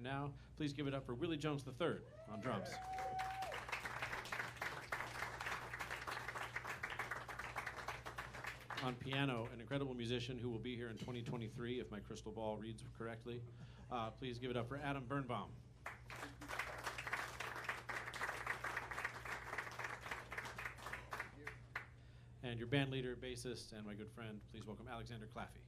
now. Please give it up for Willie Jones III on drums. On piano, an incredible musician who will be here in 2023 if my crystal ball reads correctly. Please give it up for Adam Birnbaum. And your band leader, bassist, and my good friend, please welcome Alexander Claffy.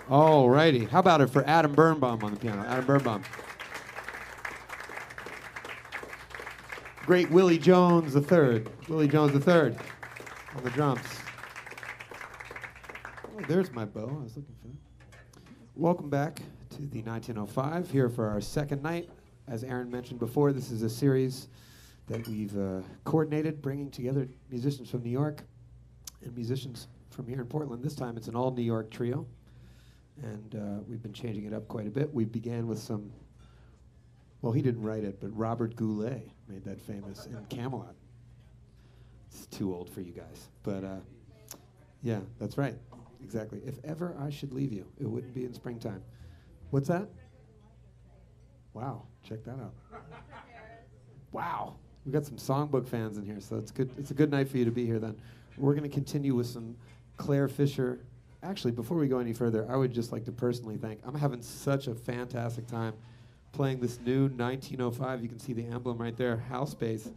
All righty. How about it for Adam Birnbaum on the piano? Adam Birnbaum. Great Willie Jones III. Willie Jones III on the drums. Oh, there's my bow. I was looking for it. Welcome back to the 1905 here for our second night. As Aaron mentioned before, this is a series that we've coordinated, bringing together musicians from New York and musicians from here in Portland. This time it's an all New York trio, and we've been changing it up quite a bit. We began with some, well, he didn't write it, but Robert Goulet made that famous in Camelot. It's too old for you guys, but yeah, that's right, exactly. If ever I should leave you, it wouldn't be in springtime. What's that? Wow, check that out. Wow, we've got some songbook fans in here, so it's good. It's a good night for you to be here then. We're going to continue with some Claire Fisher actually, before we go any further, I would just like to personally thank. I'm having such a fantastic time playing this new 1905. You can see the emblem right there, house bass,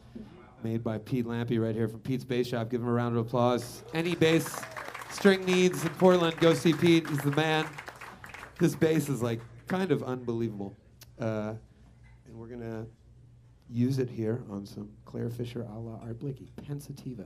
made by Pete Lampy right here from Pete's Bass Shop. Give him a round of applause. Any bass string needs in Portland, go see Pete. He's the man. This bass is like kind of unbelievable. And we're going to use it here on some Claire Fisher a la Art Blakey, Pensativa.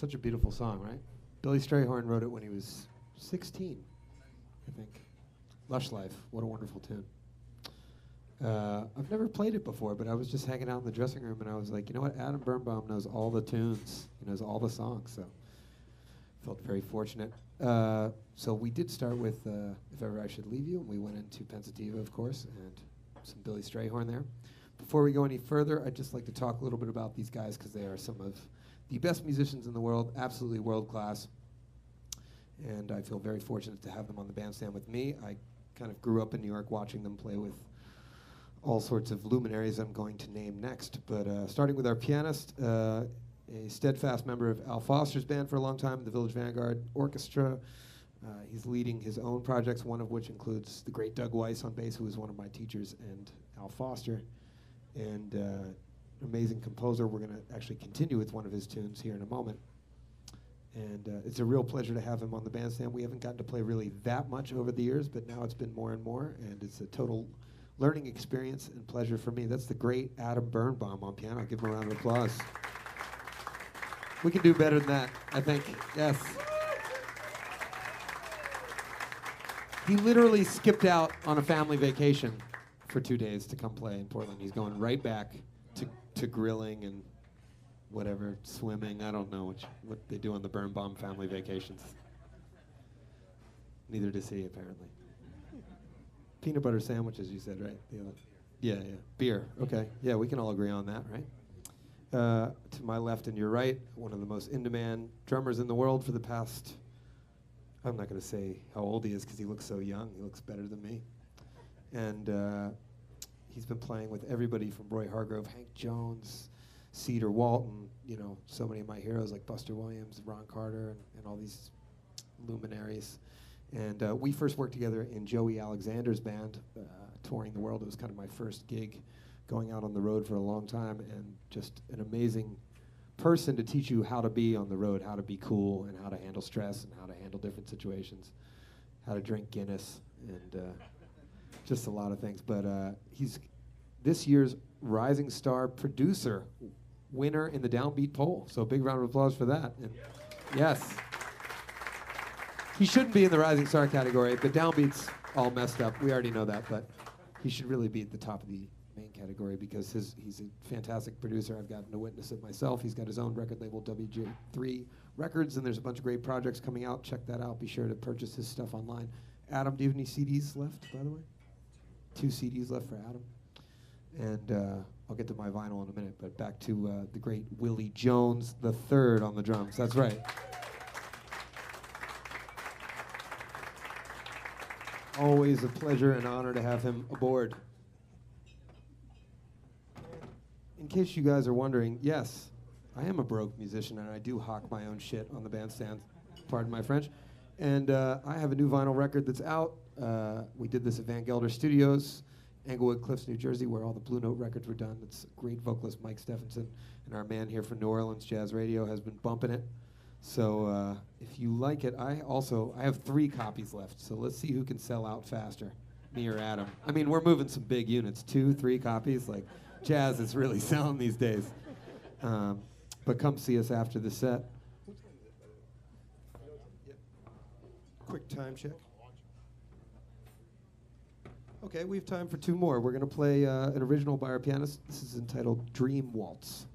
Such a beautiful song, right? Billy Strayhorn wrote it when he was 16, I think. Lush Life, what a wonderful tune. I've never played it before, but I was just hanging out in the dressing room and I was like, you know what, Adam Birnbaum knows all the tunes. He knows all the songs, so felt very fortunate. So we did start with If Ever I Should Leave You, and we went into Pensativa, of course, and some Billy Strayhorn there. Before we go any further, I'd just like to talk a little bit about these guys because they are some of the best musicians in the world, absolutely world class. And I feel very fortunate to have them on the bandstand with me. I kind of grew up in New York watching them play with all sorts of luminaries I'm going to name next. But starting with our pianist, a steadfast member of Al Foster's band for a long time, the Village Vanguard Orchestra. He's leading his own projects, one of which includes the great Doug Weiss on bass, who was one of my teachers, and Al Foster. And an amazing composer. We're going to actually continue with one of his tunes here in a moment. And it's a real pleasure to have him on the bandstand. We haven't gotten to play really that much over the years, but now it's been more and more, and it's a total learning experience and pleasure for me. That's the great Adam Birnbaum on piano. Give him a round of applause. We can do better than that, I think. Yes. He literally skipped out on a family vacation for 2 days to come play in Portland. He's going right back to grilling and whatever, swimming. I don't know what they do on the Birnbaum family vacations. Neither does he, apparently. Peanut butter sandwiches, you said, right? Yeah. Beer. Okay. Yeah, we can all agree on that, right? To my left and your right, one of the most in-demand drummers in the world for the past, I'm not going to say how old he is because he looks so young. He looks better than me. And he's been playing with everybody from Roy Hargrove, Hank Jones, Cedar Walton, so many of my heroes like Buster Williams, Ron Carter, and all these luminaries. And we first worked together in Joey Alexander's band, touring the world. It was kind of my first gig, going out on the road for a long time, and just an amazing person to teach you how to be on the road, how to be cool, and how to handle stress, and how to handle different situations, how to drink Guinness, and just a lot of things. But he's this year's Rising Star Producer winner in the Downbeat poll. So a big round of applause for that. And yes. He shouldn't be in the Rising Star category. The Downbeat's all messed up. We already know that, but he should really be at the top of the main category because he's a fantastic producer. I've gotten to witness it myself. He's got his own record label, WJ3 Records, and there's a bunch of great projects coming out. Check that out. Be sure to purchase his stuff online. Adam, do you have any CDs left, by the way? 2 CDs left for Adam. And I'll get to my vinyl in a minute, but back to the great Willie Jones III on the drums. That's right. Always a pleasure and honor to have him aboard. In case you guys are wondering, yes, I am a broke musician and I do hawk my own shit on the bandstand, pardon my French. And I have a new vinyl record that's out. We did this at Van Gelder Studios, Englewood Cliffs, New Jersey, where all the Blue Note records were done. It's great vocalist Mike Stephenson, and our man here from New Orleans Jazz Radio has been bumping it. So if you like it, I have 3 copies left, so let's see who can sell out faster, me or Adam. I mean, we're moving some big units, 2, 3 copies. Like, jazz is really selling these days. But come see us after the set. Quick time check. Okay, we have time for 2 more. We're going to play an original by our pianist. This is entitled Dream Waltz.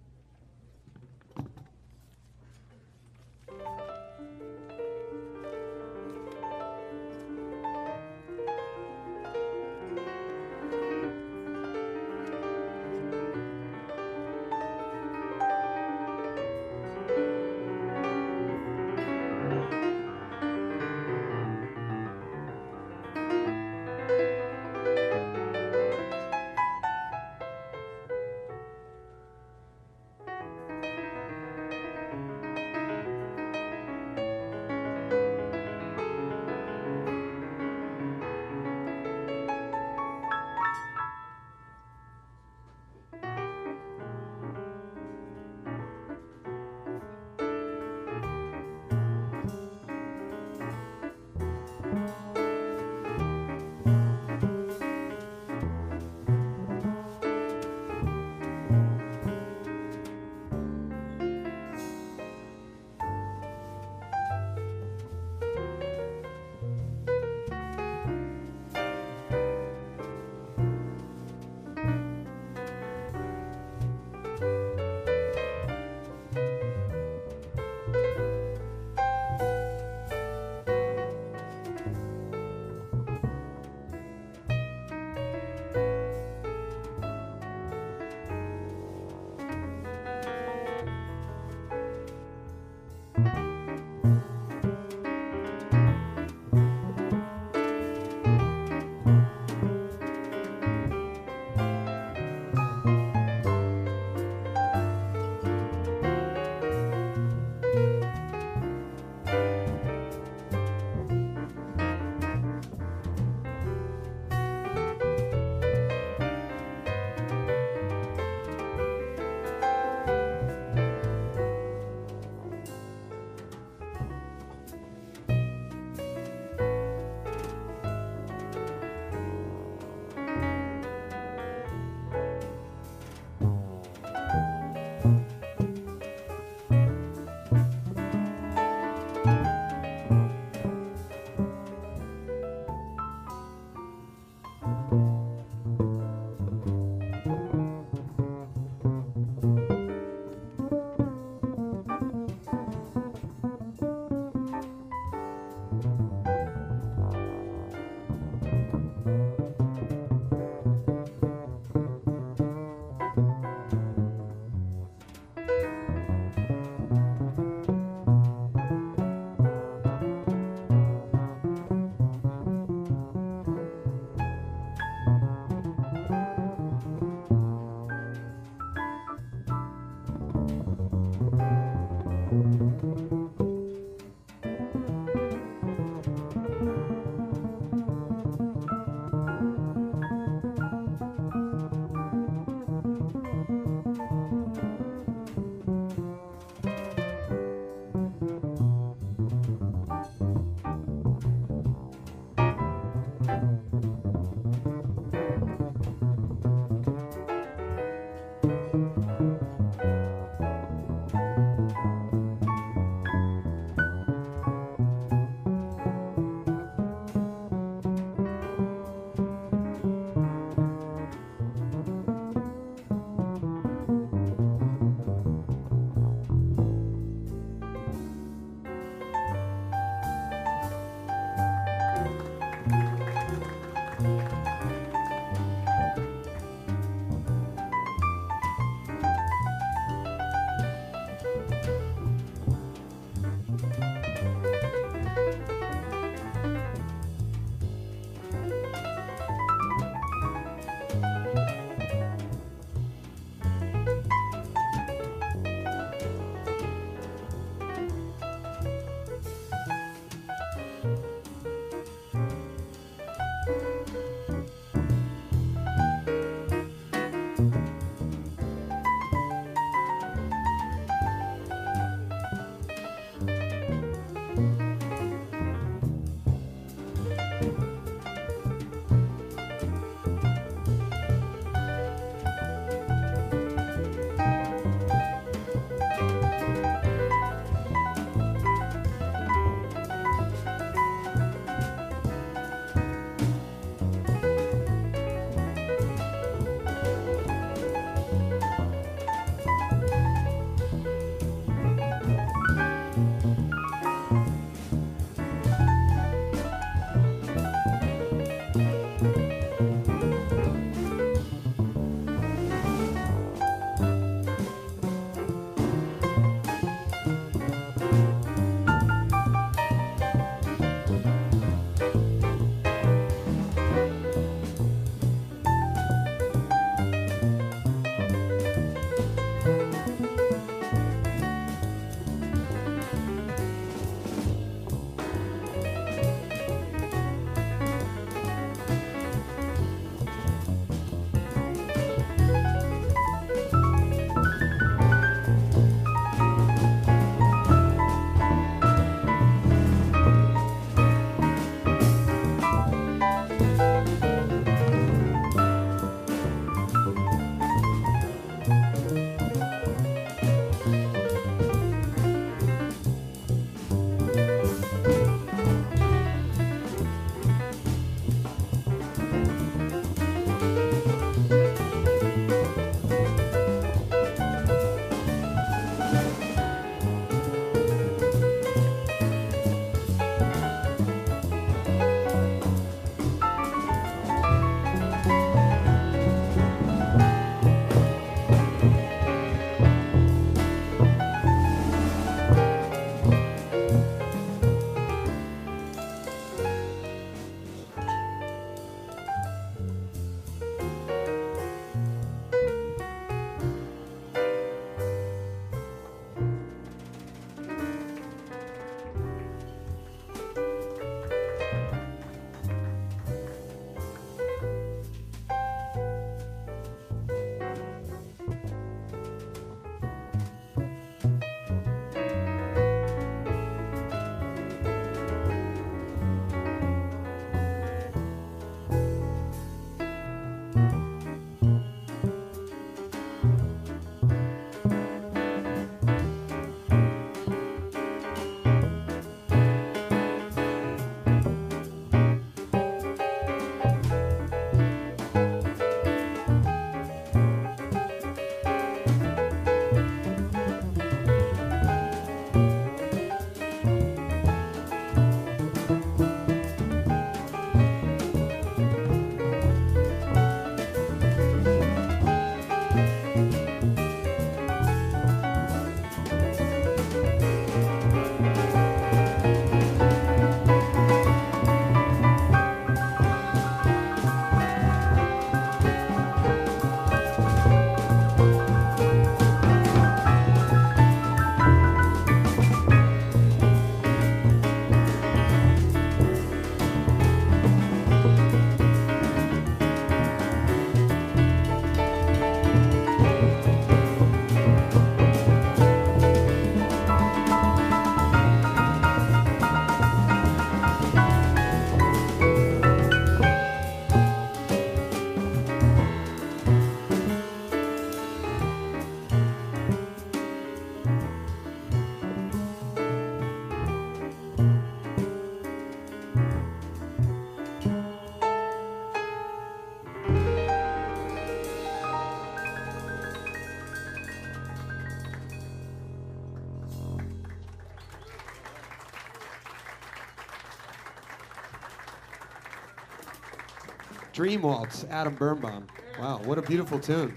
Dream Waltz, Adam Birnbaum. Wow, what a beautiful tune.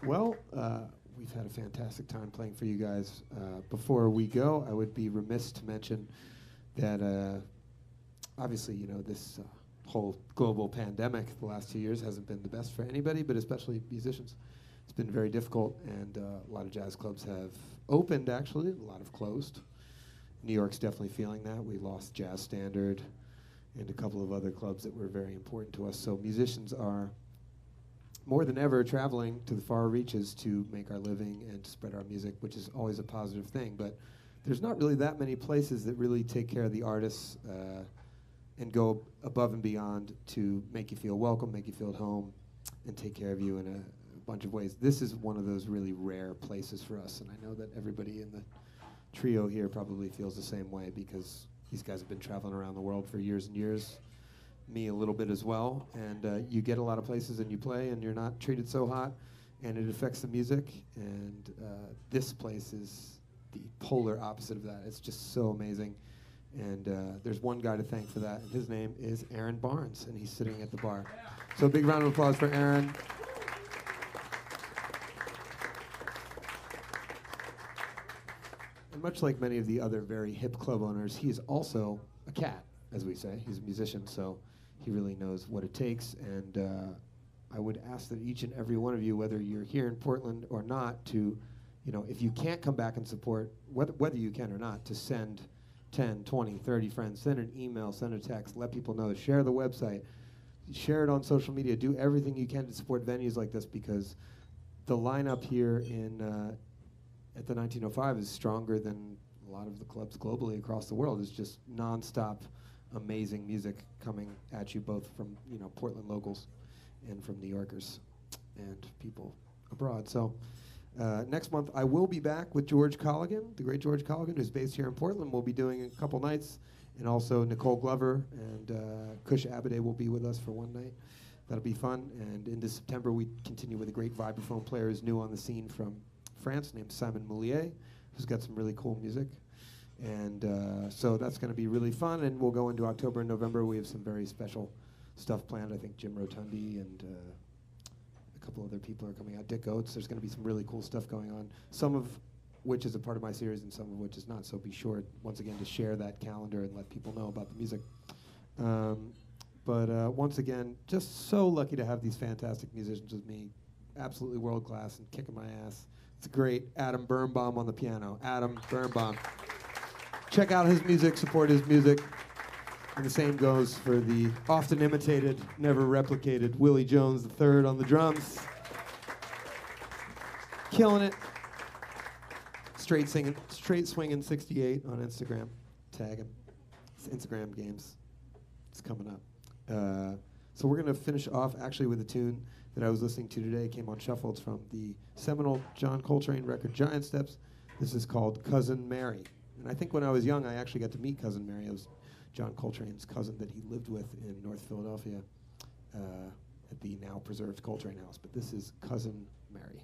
Well, we've had a fantastic time playing for you guys. Before we go, I would be remiss to mention that obviously, you know, this whole global pandemic the last 2 years hasn't been the best for anybody, but especially musicians. It's been very difficult, and a lot of jazz clubs have opened, actually. A lot have closed. New York's definitely feeling that. We lost Jazz Standard and a couple of other clubs that were very important to us. So musicians are more than ever traveling to the far reaches to make our living and to spread our music, which is always a positive thing. But there's not really that many places that really take care of the artists and go above and beyond to make you feel welcome, make you feel at home, and take care of you in a bunch of ways. This is one of those really rare places for us, and I know that everybody in the trio here probably feels the same way, because these guys have been traveling around the world for years and years, me a little bit as well, and you get a lot of places and you play and you're not treated so hot, and it affects the music, and this place is the polar opposite of that. It's just so amazing. And there's one guy to thank for that, and his name is Aaron Barnes, and he's sitting at the bar. So a big round of applause for Aaron. And much like many of the other very hip club owners, he is also a cat, as we say. He's a musician, so he really knows what it takes. And I would ask that each and every one of you, whether you're here in Portland or not, to, if you can't come back and support, whether you can or not, to send 10, 20, 30 friends, send an email, send a text, let people know, share the website, share it on social media, do everything you can to support venues like this, because the lineup here at the 1905 is stronger than a lot of the clubs globally across the world. It's just nonstop amazing music coming at you, both from Portland locals and from New Yorkers and people abroad. So next month, I will be back with George Colligan, the great George Colligan, who's based here in Portland. We'll be doing a couple nights, and also Nicole Glover and Kush Abaday will be with us for one night. That'll be fun. And into September, we continue with a great vibraphone player who's new on the scene from France, named Simon Moulier, who's got some really cool music. And so that's going to be really fun. And we'll go into October and November. We have some very special stuff planned. I think Jim Rotundi and a couple other people are coming out. Dick Oates. There's going to be some really cool stuff going on, some of which is a part of my series and some of which is not. So be sure, once again, to share that calendar and let people know about the music. But once again, just so lucky to have these fantastic musicians with me. Absolutely world class and kicking my ass. It's great. Adam Birnbaum on the piano. Adam Birnbaum. Check out his music, support his music. And the same goes for the often imitated, never replicated Willie Jones III on the drums. Killing it. Straight swinging 68 on Instagram. Tag him. It's Instagram games. It's coming up. So we're going to finish off actually with a tune that I was listening to today. It came on shuffle. It's from the seminal John Coltrane record, Giant Steps. This is called Cousin Mary. And I think when I was young, I actually got to meet Cousin Mary. I was John Coltrane's cousin that he lived with in North Philadelphia at the now preserved Coltrane House. But this is Cousin Mary.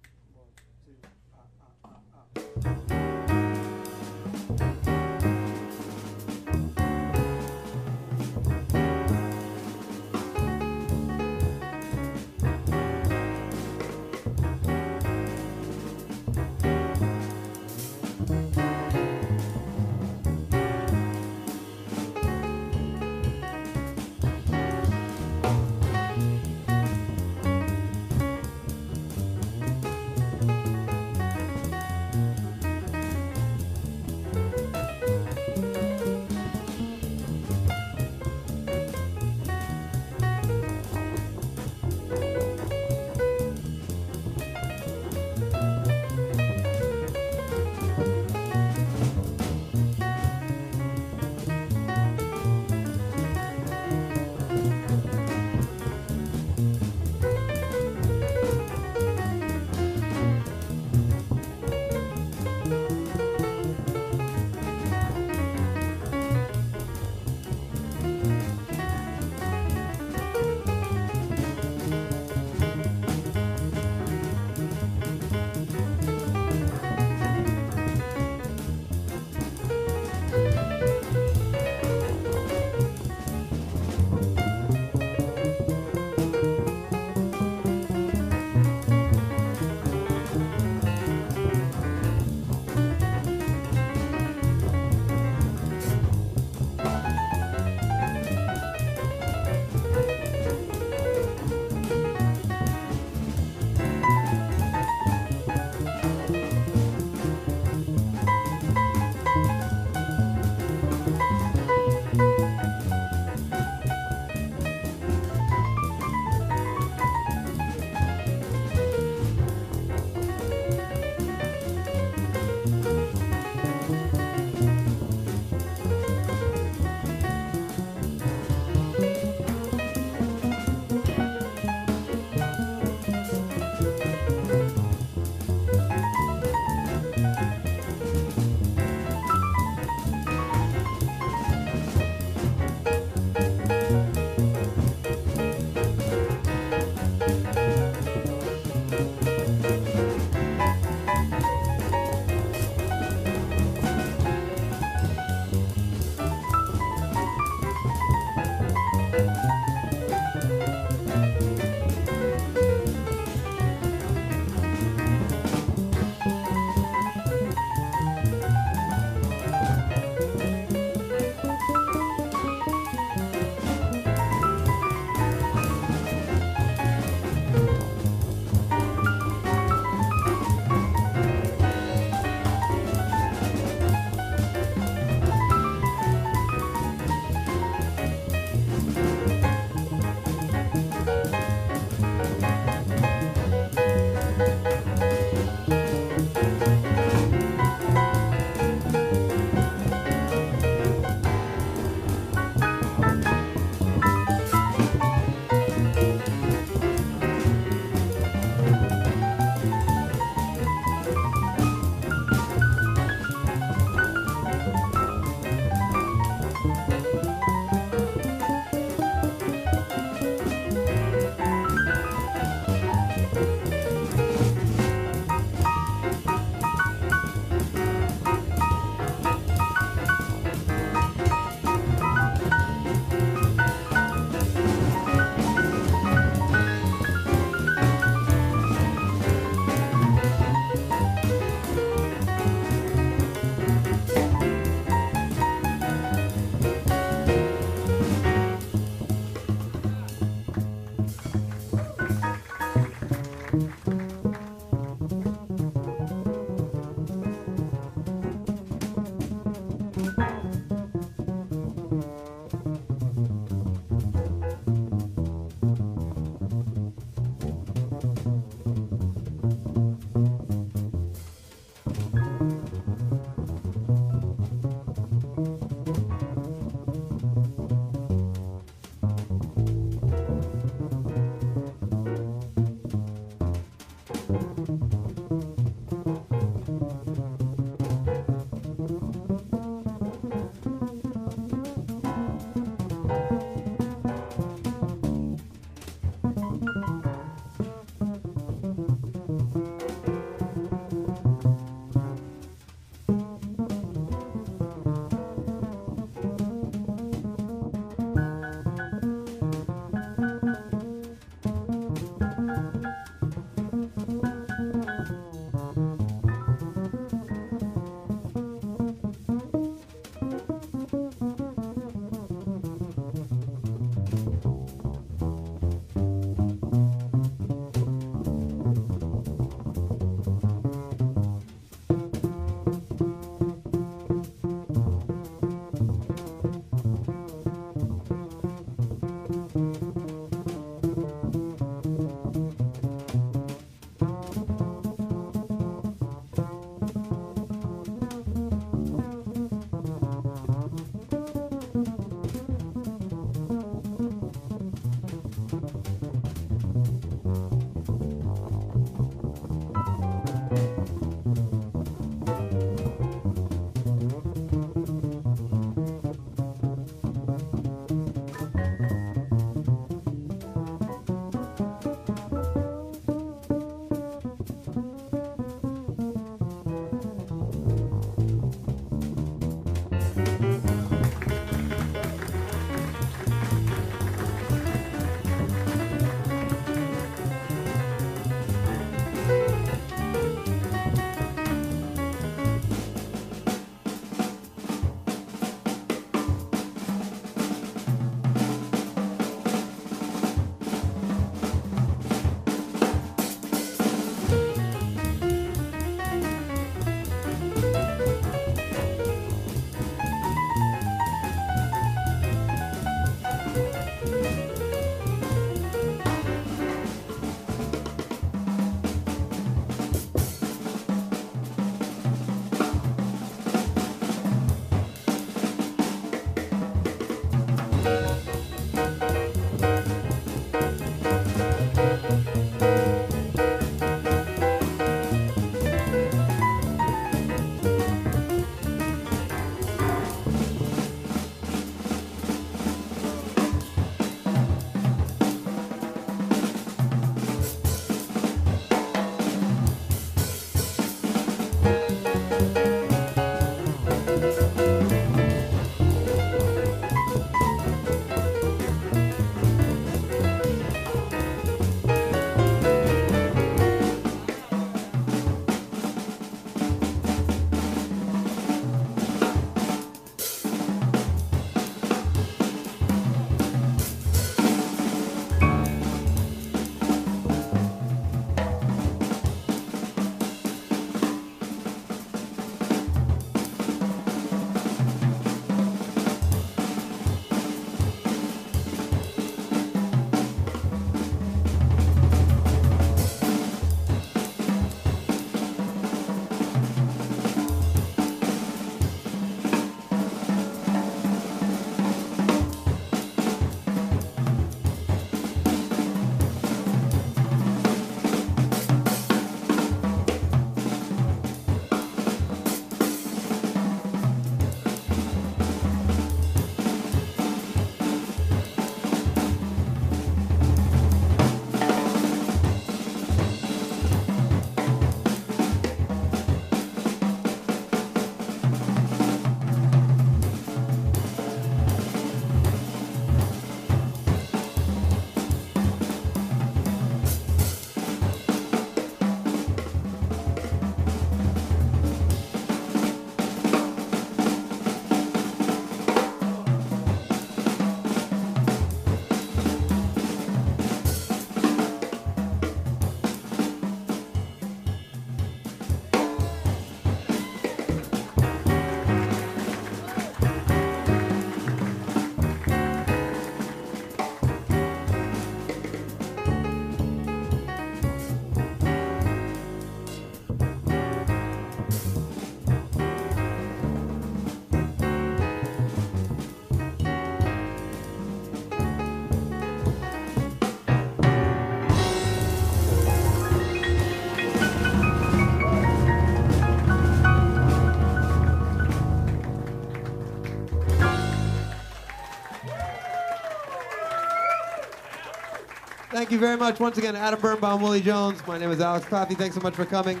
Thank you very much. Once again, Adam Birnbaum, Willie Jones. My name is Alex Claffy. Thanks so much for coming.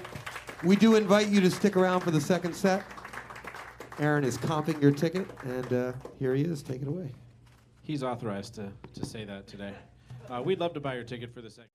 We do invite you to stick around for the second set. Aaron is comping your ticket, and here he is. Take it away. He's authorized to say that today. We'd love to buy your ticket for the second.